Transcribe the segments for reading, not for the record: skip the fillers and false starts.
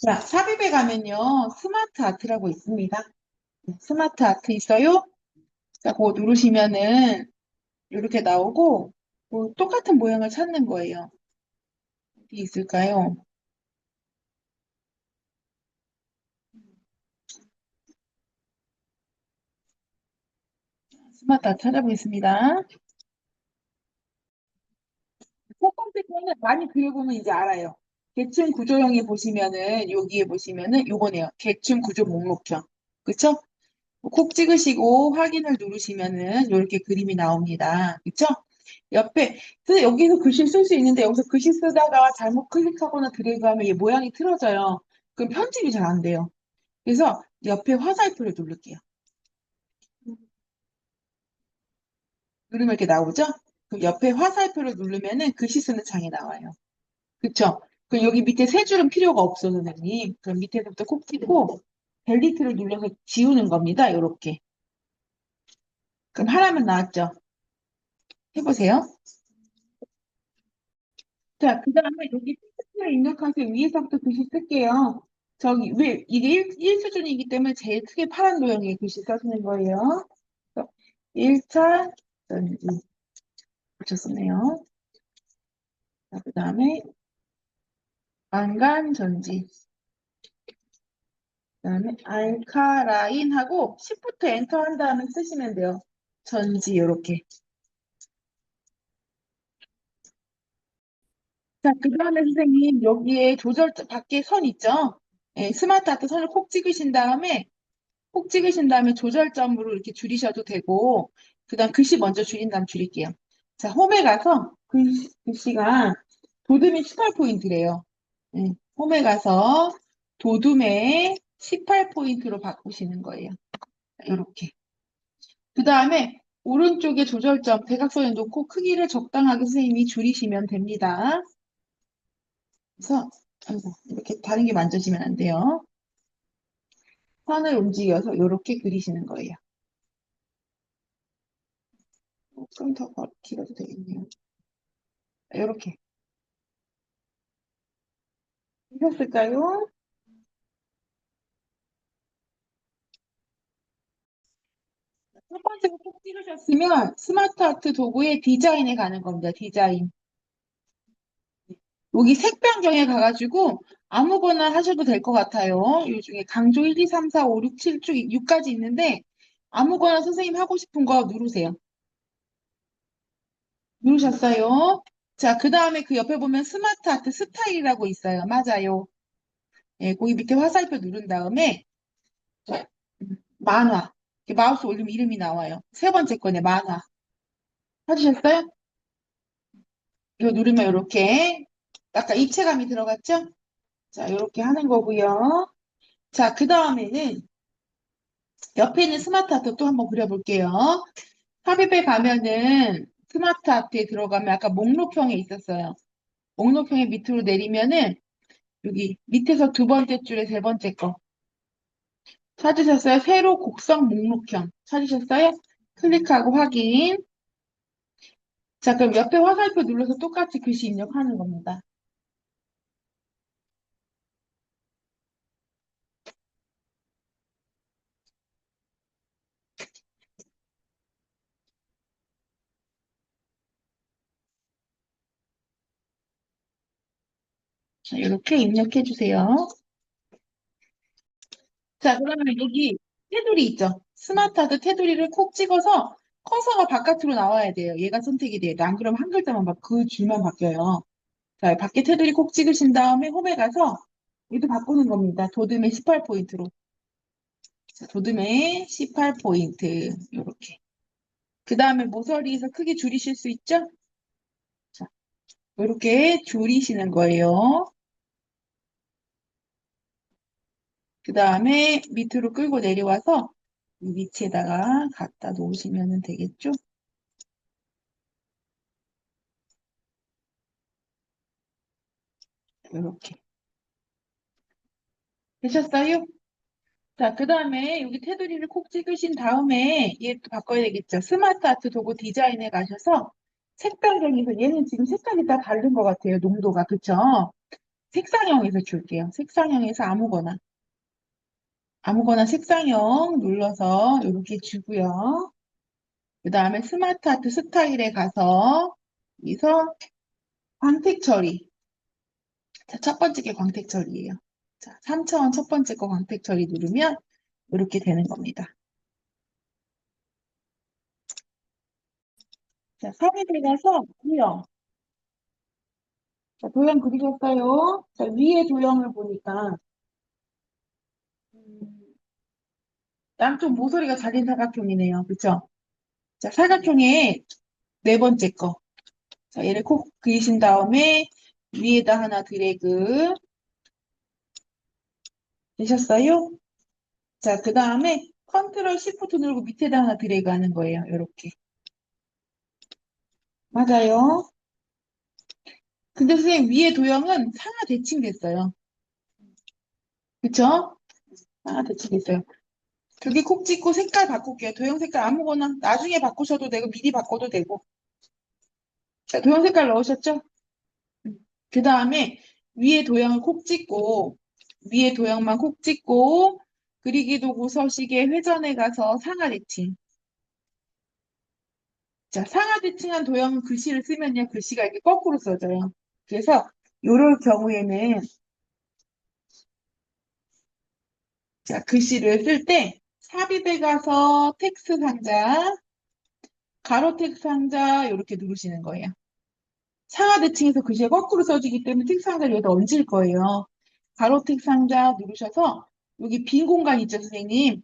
자, 삽입에 가면요, 스마트 아트라고 있습니다. 스마트 아트 있어요? 자, 그거 누르시면은 이렇게 나오고, 뭐 똑같은 모양을 찾는 거예요. 어디 있을까요? 스마트 아트 찾아보겠습니다. 첫 번째 거는 많이 그려보면 이제 알아요. 계층 구조형에 보시면은, 여기에 보시면은 요거네요. 계층 구조 목록형. 그쵸? 콕 찍으시고 확인을 누르시면은 이렇게 그림이 나옵니다. 그쵸? 옆에, 그래서 여기서 글씨 쓸 수 있는데 여기서 글씨 쓰다가 잘못 클릭하거나 드래그하면 얘 모양이 틀어져요. 그럼 편집이 잘 안 돼요. 그래서 옆에 화살표를 누를게요. 누르면 이렇게 나오죠? 그럼 옆에 화살표를 누르면은 글씨 쓰는 창이 나와요. 그쵸? 그럼 여기 밑에 세 줄은 필요가 없어, 선생님. 그럼 밑에서부터 콕 찍고 델리트를 눌러서 지우는 겁니다. 이렇게. 그럼 하나만 나왔죠? 해보세요. 자, 그 다음에 여기 텍스트를 입력하세요. 위에서부터 글씨 쓸게요. 저기, 왜, 이게 1수준이기 때문에 제일 크게 파란 도형의 글씨 써주는 거예요. 1차 전지 붙였었네요. 자, 그 다음에 안간 전지. 그 다음에 알카라인 하고 Shift 엔터 한 다음에 쓰시면 돼요. 전지, 요렇게. 자, 그 다음에 선생님, 여기에 조절, 밖에 선 있죠? 예, 스마트 아트 선을 콕 찍으신 다음에 조절점으로 이렇게 줄이셔도 되고, 그 다음 글씨 먼저 줄인 다음 줄일게요. 자, 홈에 가서 글씨가 도둠이 18포인트래요. 홈에 가서 도둠에 18포인트로 바꾸시는 거예요. 이렇게. 그 다음에 오른쪽에 조절점 대각선에 놓고 크기를 적당하게 선생님이 줄이시면 됩니다. 그래서, 아이고, 이렇게 다른 게 만져지면 안 돼요. 선을 움직여서 이렇게 그리시는 거예요. 좀 더 길어도 되겠네요. 이렇게. 되셨을까요? 첫 번째로 꼭 찍으셨으면 스마트 아트 도구의 디자인에 가는 겁니다. 디자인. 여기 색 변경에 가가지고 아무거나 하셔도 될 것 같아요. 이 중에 강조 1, 2, 3, 4, 5, 6, 7, 6까지 있는데 아무거나 선생님 하고 싶은 거 누르세요. 누르셨어요? 자, 그 다음에 그 옆에 보면 스마트 아트 스타일이라고 있어요. 맞아요. 예, 거기 밑에 화살표 누른 다음에 자, 만화. 이렇게 마우스 올리면 이름이 나와요. 세 번째 거네, 만화. 찾으셨어요? 이거 누르면 이렇게 약간 입체감이 들어갔죠? 자, 이렇게 하는 거고요. 자, 그 다음에는 옆에 있는 스마트 아트 또 한번 그려볼게요. 삽입에 가면은 스마트 아트에 들어가면 아까 목록형에 있었어요. 목록형의 밑으로 내리면은 여기 밑에서 두 번째 줄에 세 번째 거 찾으셨어요? 세로 곡선 목록형 찾으셨어요? 클릭하고 확인. 자, 그럼 옆에 화살표 눌러서 똑같이 글씨 입력하는 겁니다. 자, 이렇게 입력해 주세요. 자, 그러면 여기 테두리 있죠? 스마트하드 테두리를 콕 찍어서 커서가 바깥으로 나와야 돼요. 얘가 선택이 돼요. 안 그러면 한 글자만 그 줄만 바뀌어요. 자, 밖에 테두리 콕 찍으신 다음에 홈에 가서 이도 바꾸는 겁니다. 도듬의 18포인트로. 자, 도듬의 18포인트. 이렇게. 그 다음에 모서리에서 크기 줄이실 수 있죠? 자, 이렇게 줄이시는 거예요. 그 다음에 밑으로 끌고 내려와서 이 위치에다가 갖다 놓으시면 되겠죠? 이렇게. 되셨어요? 자, 그 다음에 여기 테두리를 콕 찍으신 다음에 얘 또 바꿔야 되겠죠? 스마트 아트 도구 디자인에 가셔서 색 변경해서 얘는 지금 색깔이 다 다른 것 같아요. 농도가. 그쵸? 색상형에서 줄게요. 색상형에서 아무거나 색상형 눌러서 이렇게 주고요. 그 다음에 스마트 아트 스타일에 가서 여기서 광택 처리. 자, 첫 번째 게 광택 처리예요. 자, 3차원 첫 번째 거 광택 처리 누르면 이렇게 되는 겁니다. 자, 3에 가서 도형. 자, 도형 그리셨어요? 자, 위에 도형을 보니까 음, 양쪽 모서리가 잘린 사각형이네요. 그쵸? 자, 사각형의 네 번째 거. 자, 얘를 콕 그리신 다음에 위에다 하나 드래그 되셨어요? 자, 그 다음에 컨트롤 시프트 누르고 밑에다 하나 드래그 하는 거예요. 이렇게. 맞아요. 근데 선생님 위에 도형은 상하 대칭됐어요. 그쵸? 상하 대칭됐어요. 저기 콕 찍고 색깔 바꿀게요. 도형 색깔 아무거나 나중에 바꾸셔도 되고 미리 바꿔도 되고. 자, 도형 색깔 넣으셨죠? 그 다음에 위에 도형을 콕 찍고 위에 도형만 콕 찍고 그리기 도구 서식에 회전해 가서 상하 대칭. 자, 상하 대칭한 도형 글씨를 쓰면요. 글씨가 이렇게 거꾸로 써져요. 그래서 요럴 경우에는 자, 글씨를 쓸 때 삽입에 가서 텍스트 상자, 가로 텍스트 상자 이렇게 누르시는 거예요. 상하 대칭해서 글씨가 거꾸로 써지기 때문에 텍스트 상자를 여기다 얹을 거예요. 가로 텍스트 상자 누르셔서 여기 빈 공간 있죠, 선생님?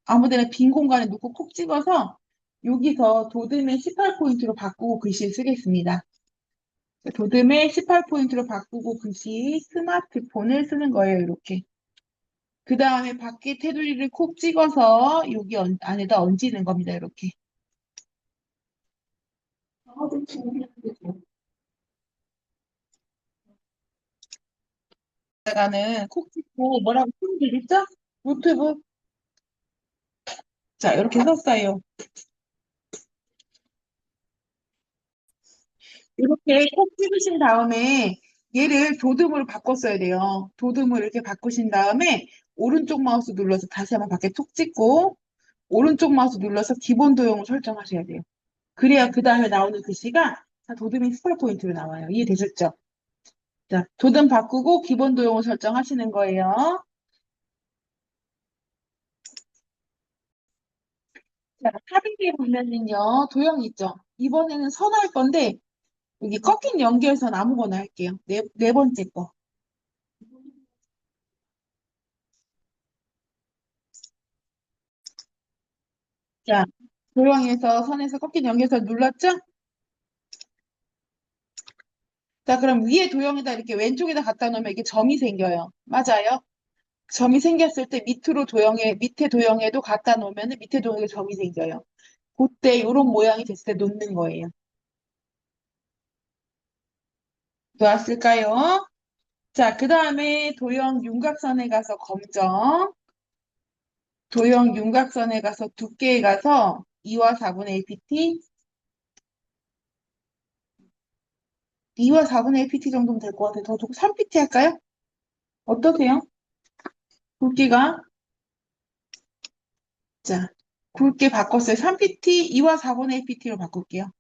아무데나 빈 공간에 놓고 콕 찍어서 여기서 도듬의 18포인트로 바꾸고 글씨를 쓰겠습니다. 도듬의 18포인트로 바꾸고 글씨 스마트폰을 쓰는 거예요, 이렇게. 그 다음에 밖에 테두리를 콕 찍어서 여기 안에다 얹는 겁니다, 이렇게. 내가는 콕 찍고 뭐라고 쓰면 되겠죠? 노트북. 자, 이렇게 썼어요. 이렇게 콕 찍으신 다음에 얘를 도듬으로 바꿨어야 돼요. 도듬을 이렇게 바꾸신 다음에 오른쪽 마우스 눌러서 다시 한번 밖에 톡 찍고 오른쪽 마우스 눌러서 기본 도형을 설정하셔야 돼요. 그래야 그 다음에 나오는 글씨가 다 도듬이 스프레 포인트로 나와요. 이해되셨죠? 자, 도듬 바꾸고 기본 도형을 설정하시는 거예요. 자, 탑이에 보면은요, 도형 있죠? 이번에는 선 할 건데, 여기 꺾인 연결선 아무거나 할게요. 네 번째 거. 자, 도형에서 선에서 꺾인 연결선 눌렀죠? 자, 그럼 위에 도형에다 이렇게 왼쪽에다 갖다 놓으면 이게 점이 생겨요. 맞아요? 점이 생겼을 때 밑에 도형에도 갖다 놓으면 밑에 도형에 점이 생겨요. 그때 이런 모양이 됐을 때 놓는 거예요. 놓았을까요? 자, 그 다음에 도형 윤곽선에 가서 검정, 도형 윤곽선에 가서 두께에 가서 2와 4분의 1pt, 2와 4분의 1pt 정도면 될 것 같아요. 더 두고 3pt 할까요? 어떠세요? 굵기가? 자, 굵게 바꿨어요. 3pt, 2와 4분의 1pt로 바꿀게요.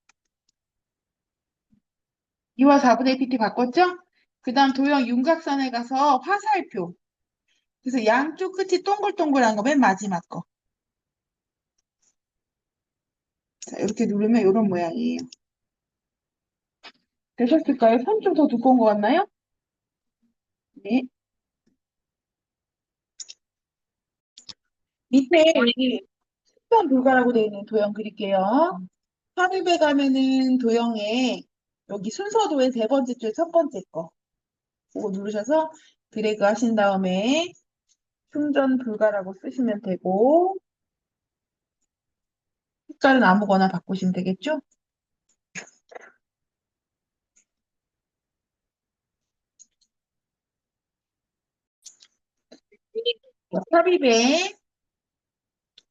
2와 4분의 1pt 바꿨죠? 그 다음 도형 윤곽선에 가서 화살표. 그래서 양쪽 끝이 동글동글한 거 맨 마지막 거. 자, 이렇게 누르면 이런 모양이에요. 되셨을까요? 선 좀 더 두꺼운 것 같나요? 네. 밑에 여기 수선 불가라고 되어 있는 도형 그릴게요. 삽입에 가면은 도형에 여기 순서도의 세 번째 줄 첫 번째 거. 그거 누르셔서 드래그 하신 다음에 충전 불가라고 쓰시면 되고 색깔은 아무거나 바꾸시면 되겠죠? 삽입에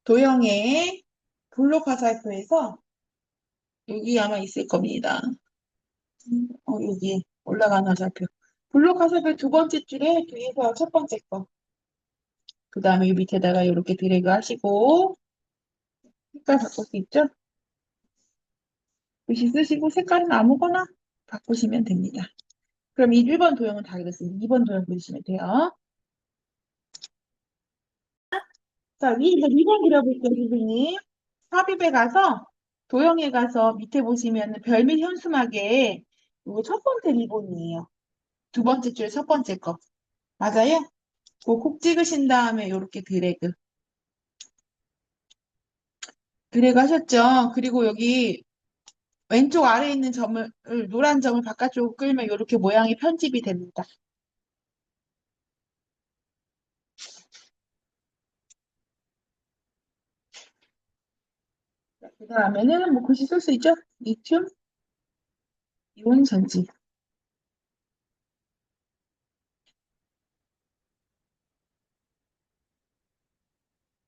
도형에 블록 화살표에서 여기 아마 있을 겁니다. 여기 올라가는 화살표. 블록 화살표 두 번째 줄에 뒤에서 첫 번째 거. 그 다음에 이 밑에다가 이렇게 드래그 하시고, 색깔 바꿀 수 있죠? 글씨 쓰시고 색깔은 아무거나 바꾸시면 됩니다. 그럼 이 1번 도형은 다 그렸습니다. 2번 도형 그리시면 돼요. 자, 2번 그려볼게요, 선생님. 삽입에 가서, 도형에 가서 밑에 보시면 별빛 현수막에 이거 첫 번째 리본이에요. 두 번째 줄 첫 번째 거. 맞아요? 그거 콕 찍으신 다음에 이렇게 드래그. 드래그 하셨죠? 그리고 여기 왼쪽 아래에 있는 점을, 노란 점을 바깥쪽으로 끌면 이렇게 모양이 편집이 됩니다. 그 다음에는 뭐 글씨 쓸 수 있죠? 리튬, 이온 전지.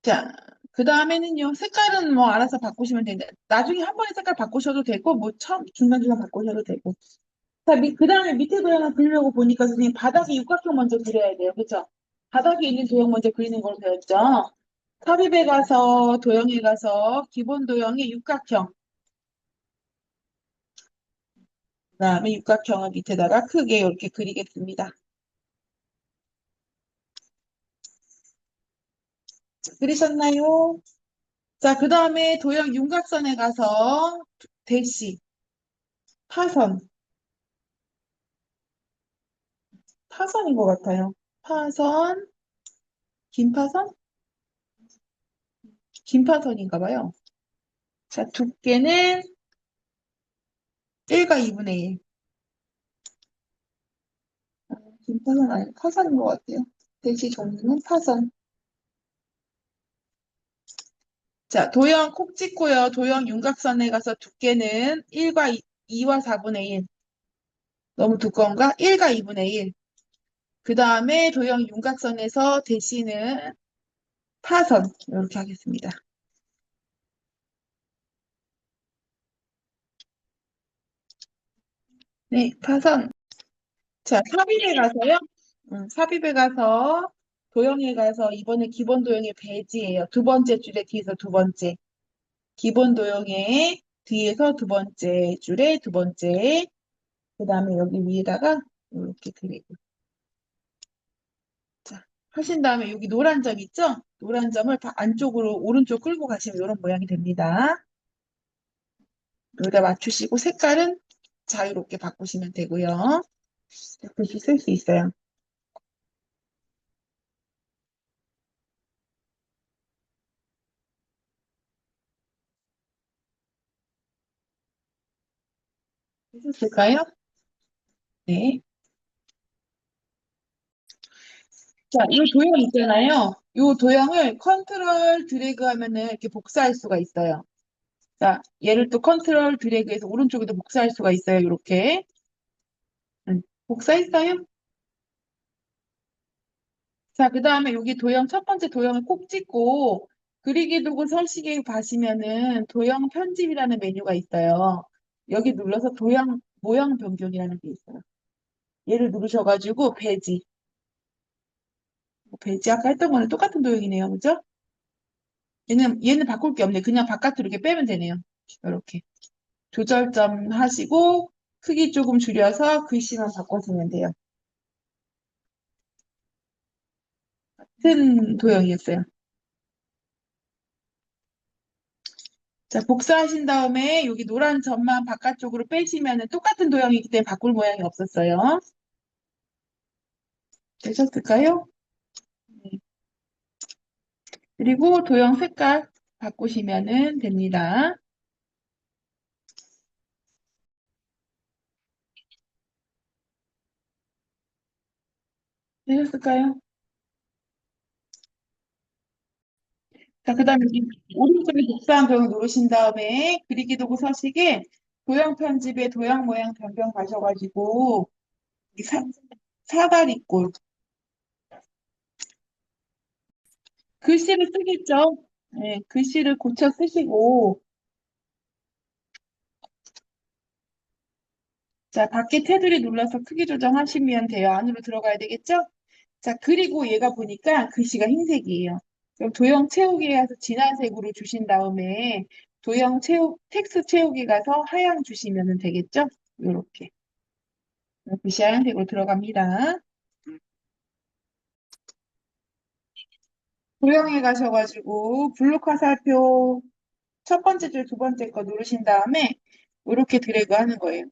자, 그 다음에는요, 색깔은 뭐 알아서 바꾸시면 되는데, 나중에 한 번에 색깔 바꾸셔도 되고, 뭐 처음, 중간중간 바꾸셔도 되고. 자, 그 다음에 밑에 도형을 그리려고 보니까 선생님 바닥에 육각형 먼저 그려야 돼요. 그쵸? 바닥에 있는 도형 먼저 그리는 걸 배웠죠? 삽입에 가서, 도형에 가서, 기본 도형의 육각형. 그 다음에 육각형을 밑에다가 크게 이렇게 그리겠습니다. 그리셨나요? 자, 그 다음에 도형 윤곽선에 가서 대시, 파선, 파선인 것 같아요. 파선, 긴파선? 긴파선인가 봐요. 자, 두께는 1과 2분의 1. 긴파선 아니, 파선인 것 같아요. 대시 종류는 파선. 자, 도형 콕 찍고요. 도형 윤곽선에 가서 두께는 1과 2와 4분의 1. 너무 두꺼운가? 1과 2분의 1. 그 다음에 도형 윤곽선에서 대시는 파선. 이렇게 하겠습니다. 네, 파선. 자, 삽입에 가서요. 삽입에 가서 도형에 가서 이번에 기본 도형의 배지예요. 두 번째 줄에 뒤에서 두 번째. 기본 도형의 뒤에서 두 번째 줄에 두 번째. 그 다음에 여기 위에다가 이렇게 그리고. 자, 하신 다음에 여기 노란 점 있죠? 노란 점을 안쪽으로 오른쪽 끌고 가시면 이런 모양이 됩니다. 여기다 맞추시고 색깔은 자유롭게 바꾸시면 되고요. 글씨 쓸 수 있어요. 되셨을까요? 네. 자, 이 도형 있잖아요. 이 도형을 컨트롤 드래그 하면은 이렇게 복사할 수가 있어요. 자, 얘를 또 컨트롤 드래그해서 오른쪽에도 복사할 수가 있어요. 이렇게. 복사했어요? 자, 그 다음에 여기 도형, 첫 번째 도형을 꼭 찍고 그리기 도구 서식에 가시면은 도형 편집이라는 메뉴가 있어요. 여기 눌러서 도형, 모형 변경이라는 게 있어요. 얘를 누르셔가지고 배지. 배지 아까 했던 거는 똑같은 도형이네요. 그죠? 얘는 바꿀 게 없네. 그냥 바깥으로 이렇게 빼면 되네요. 이렇게. 조절점 하시고 크기 조금 줄여서 글씨만 바꿔주면 돼요. 같은 도형이었어요. 자, 복사하신 다음에 여기 노란 점만 바깥쪽으로 빼시면 똑같은 도형이기 때문에 바꿀 모양이 없었어요. 되셨을까요? 네. 그리고 도형 색깔 바꾸시면 됩니다. 되셨을까요? 자, 그 다음에 오른쪽에 복사한 도형 누르신 다음에 그리기 도구 서식에 도형 편집에 도형 모양 변경 가셔가지고 이 사다리꼴 글씨를 쓰겠죠? 네, 글씨를 고쳐 쓰시고 자, 밖에 테두리 눌러서 크기 조정하시면 돼요. 안으로 들어가야 되겠죠? 자, 그리고 얘가 보니까 글씨가 흰색이에요. 그럼 도형 채우기에 가서 진한 색으로 주신 다음에 텍스트 채우기 가서 하양 주시면 되겠죠? 요렇게. 글씨 하얀색으로 들어갑니다. 도형에 가셔가지고 블록 화살표 첫 번째 줄, 두 번째 거 누르신 다음에 이렇게 드래그 하는 거예요.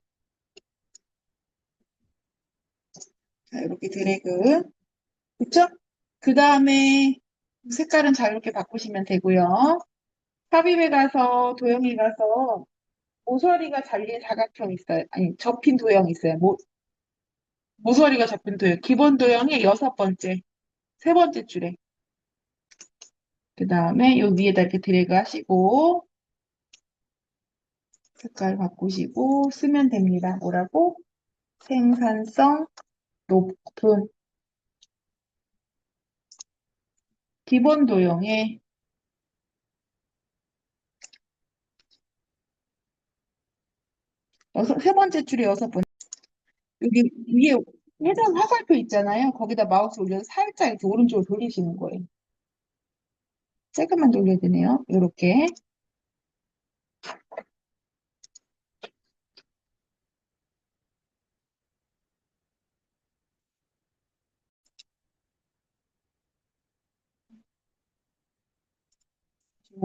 자, 이렇게 드래그. 그쵸? 그 다음에 색깔은 자유롭게 바꾸시면 되고요. 삽입에 가서 도형에 가서 모서리가 잘린 사각형 있어요. 아니, 접힌 도형 있어요. 모서리가 접힌 도형. 기본 도형의 여섯 번째, 세 번째 줄에. 그 다음에 요 위에다 이렇게 드래그 하시고 색깔 바꾸시고 쓰면 됩니다. 뭐라고? 생산성 높은 기본 도형의 세 번째 줄에 여섯 번째. 여기 위에 회전 화살표 있잖아요. 거기다 마우스 올려서 살짝 이렇게 오른쪽으로 돌리시는 거예요. 조금만 돌려야 되네요. 이렇게.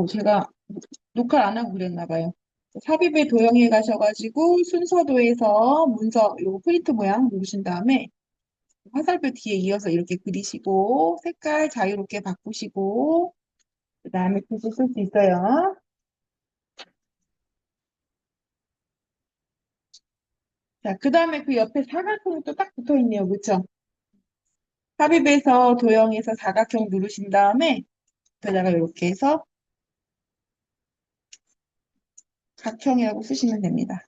제가 녹화를 안 하고 그랬나 봐요. 삽입에 도형에 가셔가지고 순서도에서 문서 요거 프린트 모양 누르신 다음에 화살표 뒤에 이어서 이렇게 그리시고 색깔 자유롭게 바꾸시고 그 다음에 글씨 쓸 수 있어요. 자, 그 다음에 그 옆에 사각형이 또 딱 붙어 있네요. 그쵸? 삽입에서 도형에서 사각형 누르신 다음에 여기다가 이렇게 해서 각형이라고 쓰시면 됩니다.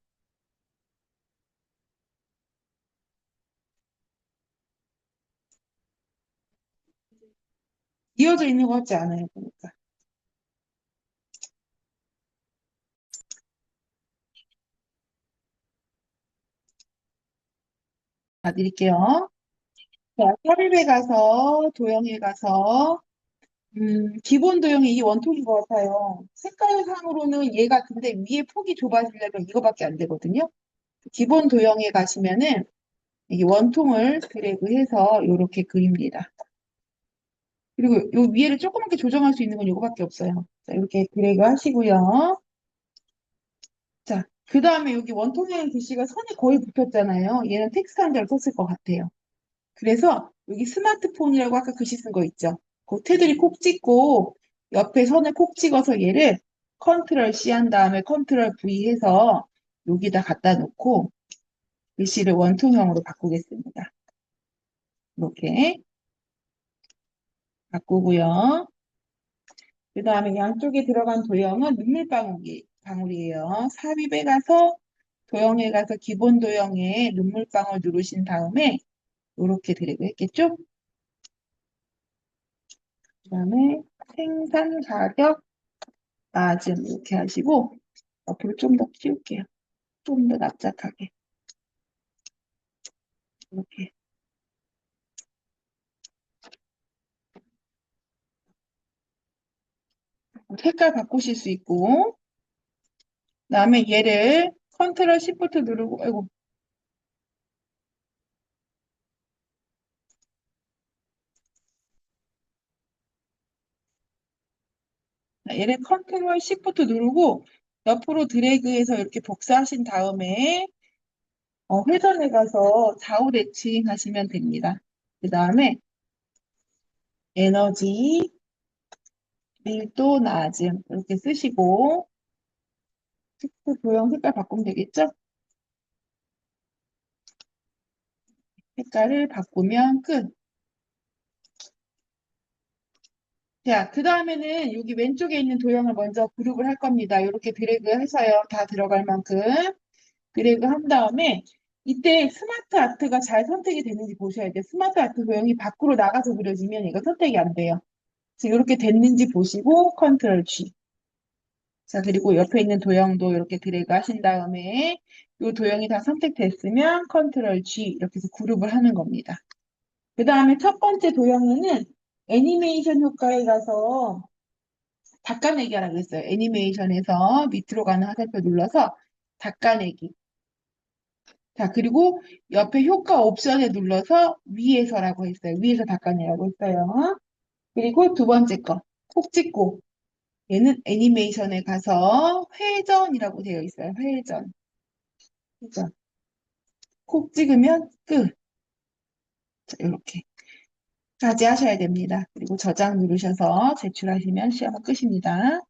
이어져 있는 것 같지 않아요, 보니까. 봐드릴게요. 자, 삽입에 가서 도형에 가서 기본 도형이 이 원통인 것 같아요. 색깔상으로는 얘가 근데 위에 폭이 좁아지려면 이거밖에 안 되거든요. 기본 도형에 가시면은 이게 원통을 드래그해서 이렇게 그립니다. 그리고 요 위에를 조그맣게 조정할 수 있는 건 이거밖에 없어요. 자, 이렇게 드래그 하시고요. 자, 그 다음에 여기 원통형 글씨가 선이 거의 붙었잖아요. 얘는 텍스트 한 줄 썼을 것 같아요. 그래서 여기 스마트폰이라고 아까 글씨 쓴 거 있죠? 그 테두리 콕 찍고 옆에 선을 콕 찍어서 얘를 컨트롤 C 한 다음에 컨트롤 V 해서 여기다 갖다 놓고 글씨를 원통형으로 바꾸겠습니다. 이렇게 바꾸고요. 그 다음에 양쪽에 들어간 도형은 눈물방울이에요. 삽입에 가서 도형에 가서 기본 도형에 눈물방울 누르신 다음에 이렇게 드래그 했겠죠? 그 다음에 생산 가격 낮음 이렇게 하시고 앞으로 좀 더 키울게요. 좀 더 납작하게 이렇게 색깔 바꾸실 수 있고 그다음에 얘를 컨트롤 시프트 누르고 아이고 얘를 컨트롤 시프트 누르고 옆으로 드래그해서 이렇게 복사하신 다음에 회전해 가서 좌우 대칭 하시면 됩니다. 그 다음에 에너지 밀도 낮음 이렇게 쓰시고 텍스트 도형 색깔 바꾸면 되겠죠? 색깔을 바꾸면 끝. 자, 그 다음에는 여기 왼쪽에 있는 도형을 먼저 그룹을 할 겁니다. 이렇게 드래그 해서요. 다 들어갈 만큼 드래그 한 다음에 이때 스마트 아트가 잘 선택이 되는지 보셔야 돼요. 스마트 아트 도형이 밖으로 나가서 그려지면 이거 선택이 안 돼요. 그래서 이렇게 됐는지 보시고 컨트롤 G. 자, 그리고 옆에 있는 도형도 이렇게 드래그 하신 다음에 이 도형이 다 선택됐으면 컨트롤 G 이렇게 해서 그룹을 하는 겁니다. 그 다음에 첫 번째 도형에는 애니메이션 효과에 가서 닦아내기 하라고 했어요. 애니메이션에서 밑으로 가는 화살표 눌러서 닦아내기. 자, 그리고 옆에 효과 옵션에 눌러서 위에서라고 했어요. 위에서 닦아내라고 했어요. 그리고 두 번째 거, 콕 찍고. 얘는 애니메이션에 가서 회전이라고 되어 있어요. 회전. 회전. 콕 찍으면 끝. 자, 이렇게. 까지 하셔야 됩니다. 그리고 저장 누르셔서 제출하시면 시험은 끝입니다.